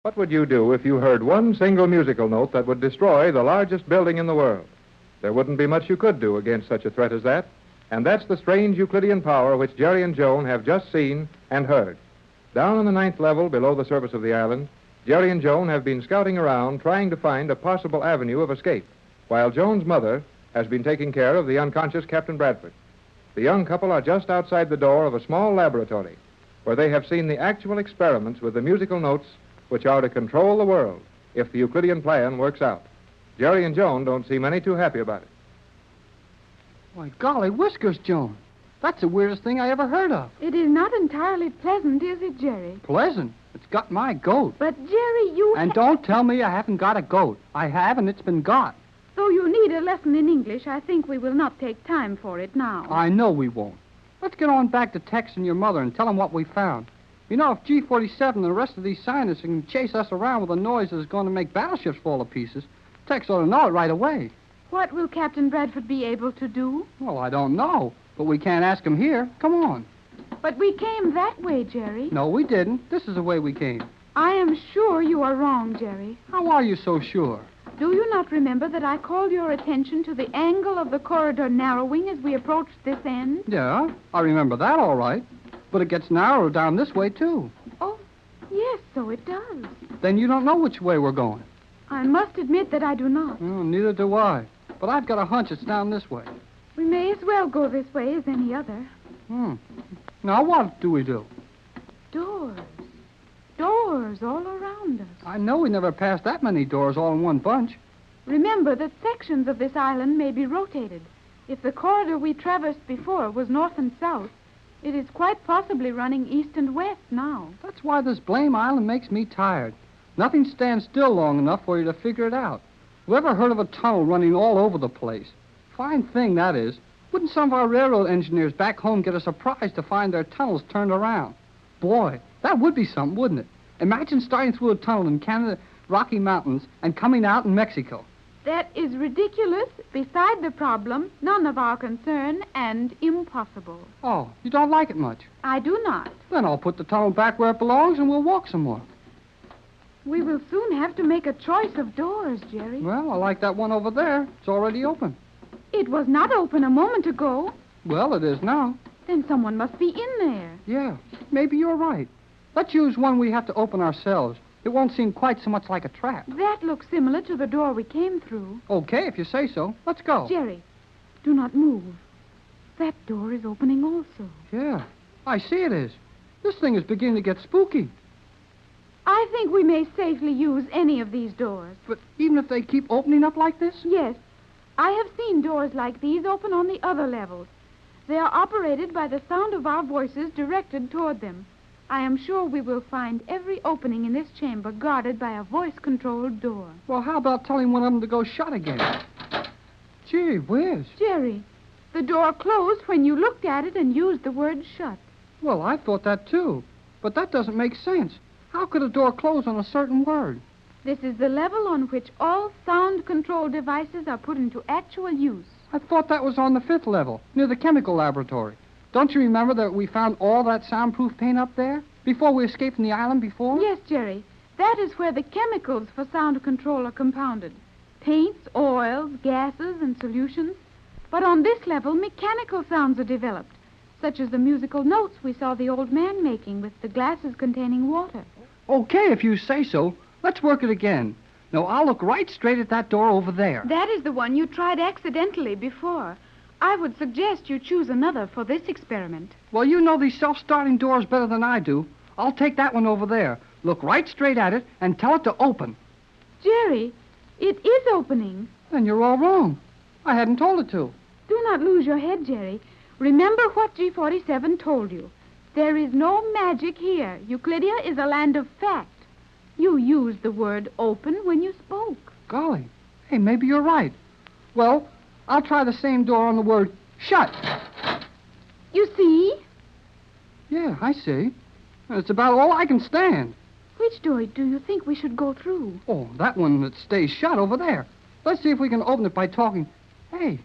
What would you do if you heard one single musical note that would destroy the largest building in the world? There wouldn't be much you could do against such a threat as that, and that's the strange Euclidean power which Jerry and Joan have just seen and heard. Down on the 9th level below the surface of the island, Jerry and Joan have been scouting around trying to find a possible avenue of escape, while Joan's mother has been taking care of the unconscious Captain Bradford. The young couple are just outside the door of a small laboratory where they have seen the actual experiments with the musical notes which are to control the world if the Euclidean plan works out. Jerry and Joan don't seem any too happy about it. Why, golly whiskers, Joan. That's the weirdest thing I ever heard of. It is not entirely pleasant, is it, Jerry? Pleasant? It's got my goat. But, Jerry, you... And don't tell me I haven't got a goat. I have, and it's been got. Though you need a lesson in English, I think we will not take time for it now. I know we won't. Let's get on back to Tex and your mother and tell them what we found. You know, if G-47 and the rest of these scientists can chase us around with a noise that's going to make battleships fall to pieces, Tex ought to know it right away. What will Captain Bradford be able to do? Well, I don't know, but we can't ask him here. Come on. But we came that way, Jerry. No, we didn't. This is the way we came. I am sure you are wrong, Jerry. How are you so sure? Do you not remember that I called your attention to the angle of the corridor narrowing as we approached this end? Yeah, I remember that all right. But it gets narrower down this way, too. Oh, yes, so it does. Then you don't know which way we're going. I must admit that I do not. Well, neither do I. But I've got a hunch it's down this way. We may as well go this way as any other. Now, what do we do? Doors. Doors all around us. I know we never passed that many doors all in one bunch. Remember that sections of this island may be rotated. If the corridor we traversed before was north and south, it is quite possibly running east and west now. That's why this blame island makes me tired. Nothing stands still long enough for you to figure it out. Who ever heard of a tunnel running all over the place? Fine thing, that is. Wouldn't some of our railroad engineers back home get a surprise to find their tunnels turned around? Boy, that would be something, wouldn't it? Imagine starting through a tunnel in Canada, Rocky Mountains, and coming out in Mexico. That is ridiculous, beside the problem, none of our concern, and impossible. Oh, you don't like it much? I do not. Then I'll put the tunnel back where it belongs and we'll walk some more. We will soon have to make a choice of doors, Jerry. Well, I like that one over there. It's already open. It was not open a moment ago. Well, it is now. Then someone must be in there. Yeah, maybe you're right. Let's use one we have to open ourselves. It won't seem quite so much like a trap. That looks similar to the door we came through. Okay, if you say so. Let's go. Jerry, do not move. That door is opening also. Yeah, I see it is. This thing is beginning to get spooky. I think we may safely use any of these doors. But even if they keep opening up like this? Yes. I have seen doors like these open on the other levels. They are operated by the sound of our voices directed toward them. I am sure we will find every opening in this chamber guarded by a voice-controlled door. Well, how about telling one of them to go shut again? Gee whiz. Jerry, the door closed when you looked at it and used the word shut. Well, I thought that, too. But that doesn't make sense. How could a door close on a certain word? This is the level on which all sound control devices are put into actual use. I thought that was on the 5th level, near the chemical laboratory. Don't you remember that we found all that soundproof paint up there before we escaped from the island before? Yes, Jerry. That is where the chemicals for sound control are compounded. Paints, oils, gases, and solutions. But on this level, mechanical sounds are developed, such as the musical notes we saw the old man making with the glasses containing water. Okay, if you say so. Let's work it again. Now, I'll look right straight at that door over there. That is the one you tried accidentally before. I would suggest you choose another for this experiment. Well, you know these self-starting doors better than I do. I'll take that one over there. Look right straight at it and tell it to open. Jerry, it is opening. Then you're all wrong. I hadn't told it to. Do not lose your head, Jerry. Remember what G-47 told you. There is no magic here. Euclidia is a land of fact. You used the word open when you spoke. Golly. Hey, maybe you're right. Well, I'll try the same door on the word shut. You see? Yeah, I see. It's about all I can stand. Which door do you think we should go through? Oh, that one that stays shut over there. Let's see if we can open it by talking. Hey,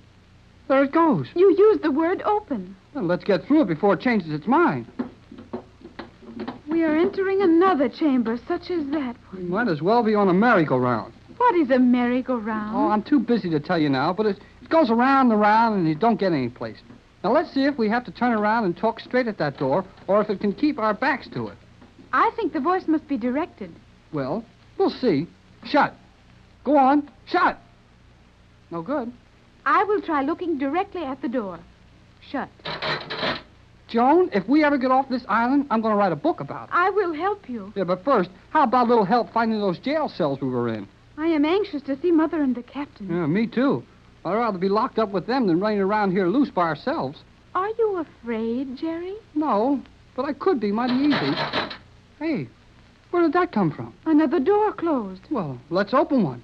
there it goes. You used the word open. Well, let's get through it before it changes its mind. We We are entering another chamber such as that We one. might as well be on a merry-go-round. What is a merry-go-round? Oh, I'm too busy to tell you now, but it goes around and around and you don't get any place. Now, let's see if we have to turn around and talk straight at that door or if it can keep our backs to it. I think the voice must be directed. Well, we'll see. Shut. Go on. Shut. No good. I will try looking directly at the door. Shut. Joan, if we ever get off this island, I'm going to write a book about it. I will help you. Yeah, but first, how about a little help finding those jail cells we were in? I am anxious to see Mother and the captain. Yeah, me too. I'd rather be locked up with them than running around here loose by ourselves. Are you afraid, Jerry? No, but I could be mighty easy. Hey, where did that come from? Another door closed. Well, let's open one.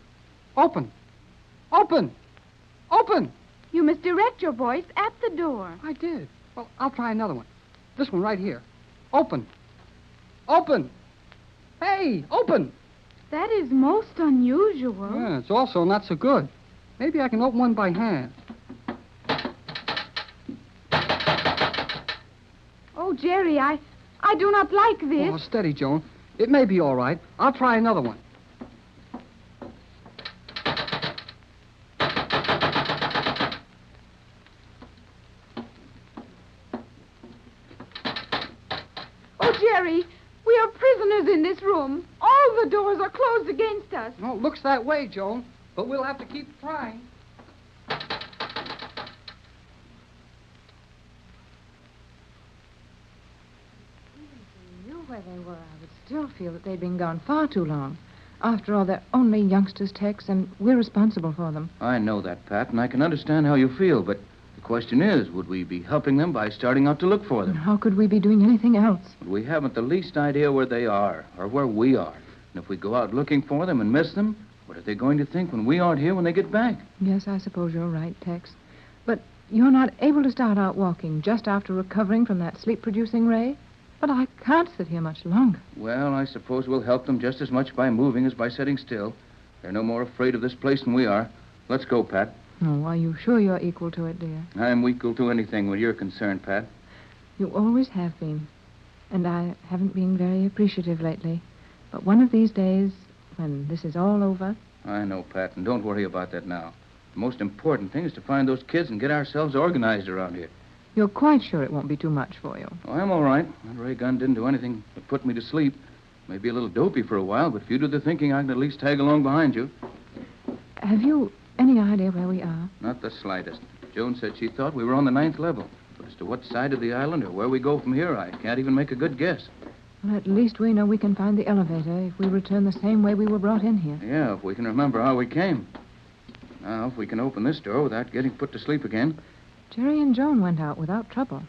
Open. Open. Open. You must direct your voice at the door. I did. Well, I'll try another one. This one right here. Open. Open. Hey, open. That is most unusual. Yeah, it's also not so good. Maybe I can open one by hand. Oh, Jerry, I do not like this. Oh, steady, Joan. It may be all right. I'll try another one. Oh, Jerry, we are prisoners in this room. All the doors are closed against us. No, it looks that way, Joan. But we'll have to keep trying. Knew where they were, I would still feel that they'd been gone far too long. After all, they're only youngsters, Tex, and we're responsible for them. I know that, Pat, and I can understand how you feel, but the question is, would we be helping them by starting out to look for And them? how could we be doing anything else? We haven't the least idea where they are or where we are. And if we go out looking for them and miss them, what are they going to think when we aren't here when they get back? Yes, I suppose you're right, Tex. But you're not able to start out walking just after recovering from that sleep-producing ray? But I can't sit here much longer. Well, I suppose we'll help them just as much by moving as by sitting still. They're no more afraid of this place than we are. Let's go, Pat. Oh, are you sure you're equal to it, dear? I'm equal to anything when you're concerned, Pat. You always have been. And I haven't been very appreciative lately. But one of these days, when this is all over... I know, Pat, and don't worry about that now. The most important thing is to find those kids and get ourselves organized around here. You're quite sure it won't be too much for you. Oh, I'm all right. That ray gun didn't do anything but put me to sleep. Maybe a little dopey for a while, but if you do the thinking, I can at least tag along behind you. Have you any idea where we are? Not the slightest. Joan said she thought we were on the 9th level. But as to what side of the island or where we go from here, I can't even make a good guess. Well, at least we know we can find the elevator if we return the same way we were brought in here. Yeah, if we can remember how we came. Now, if we can open this door without getting put to sleep again. Jerry and Joan went out without trouble.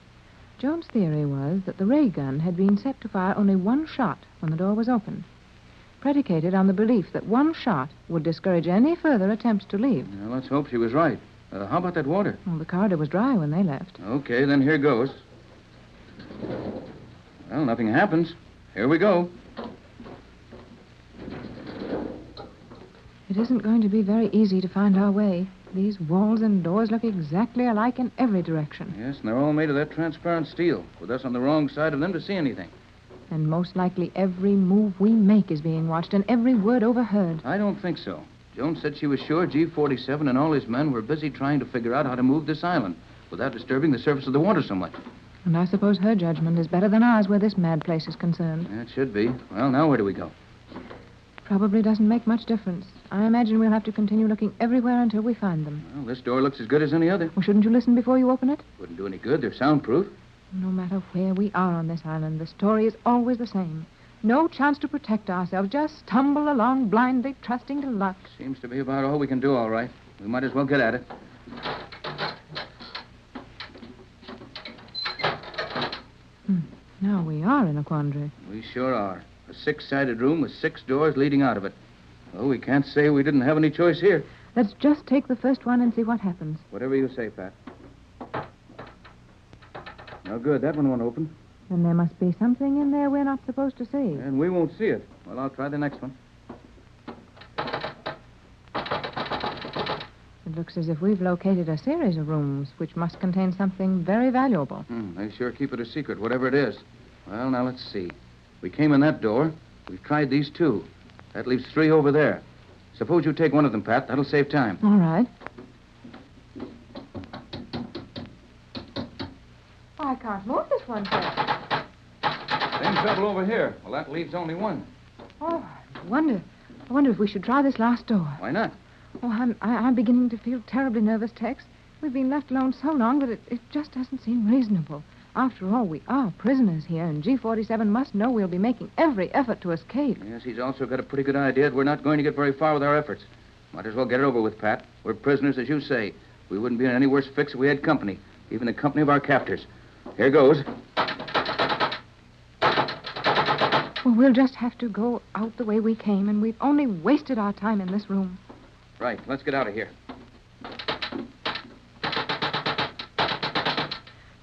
Joan's theory was that the ray gun had been set to fire only one shot when the door was opened, predicated on the belief that one shot would discourage any further attempts to leave. Well, let's hope she was right. How about that water? Well, the corridor was dry when they left. Okay, then here goes. Well, nothing happens. Here we go. It isn't going to be very easy to find our way. These walls and doors look exactly alike in every direction. Yes, and they're all made of that transparent steel, with us on the wrong side of them to see anything. And most likely every move we make is being watched and every word overheard. I don't think so. Joan said she was sure G47 and all his men were busy trying to figure out how to move this island without disturbing the surface of the water so much. And I suppose her judgment is better than ours where this mad place is concerned. Yeah, it should be. Well, now where do we go? Probably doesn't make much difference. I imagine we'll have to continue looking everywhere until we find them. Well, this door looks as good as any other. Well, shouldn't you listen before you open it? Wouldn't do any good. They're soundproof. No matter where we are on this island, the story is always the same. No chance to protect ourselves. Just stumble along blindly, trusting to luck. Seems to be about all we can do, all right. We might as well get at it. Now we are in a quandary. We sure are. A 6-sided room with 6 doors leading out of it. Well, we can't say we didn't have any choice here. Let's just take the first one and see what happens. Whatever you say, Pat. No good. That one won't open. Then there must be something in there we're not supposed to see. And we won't see it. Well, I'll try the next one. It looks as if we've located a series of rooms which must contain something very valuable. They sure keep it a secret, whatever it is. Well, now let's see. We came in that door. We've tried these two. That leaves 3 over there. Suppose you take one of them, Pat. That'll save time. All right. Oh, I can't move this one, Tex. Same trouble over here. Well, that leaves only one. Oh, I wonder if we should try this last door. Why not? Oh, I'm beginning to feel terribly nervous, Tex. We've been left alone so long that it just doesn't seem reasonable. After all, we are prisoners here, and G47 must know we'll be making every effort to escape. Yes, he's also got a pretty good idea that we're not going to get very far with our efforts. Might as well get it over with, Pat. We're prisoners, as you say. We wouldn't be in any worse fix if we had company, even the company of our captors. Here goes. Well, we'll just have to go out the way we came, and we've only wasted our time in this room. Right, let's get out of here.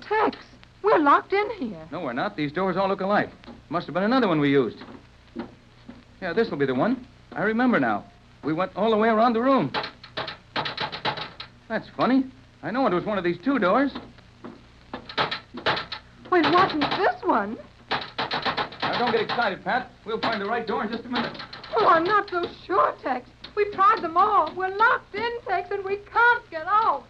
Tex, we're locked in here. No, we're not. These doors all look alike. Must have been another one we used. Yeah, this will be the one. I remember now. We went all the way around the room. That's funny. I know it was one of these 2 doors. Well, it wasn't this one. Now, don't get excited, Pat. We'll find the right door in just a minute. Oh, I'm not so sure, Tex. We've tried them all. We're locked in, Tex, and we can't get out.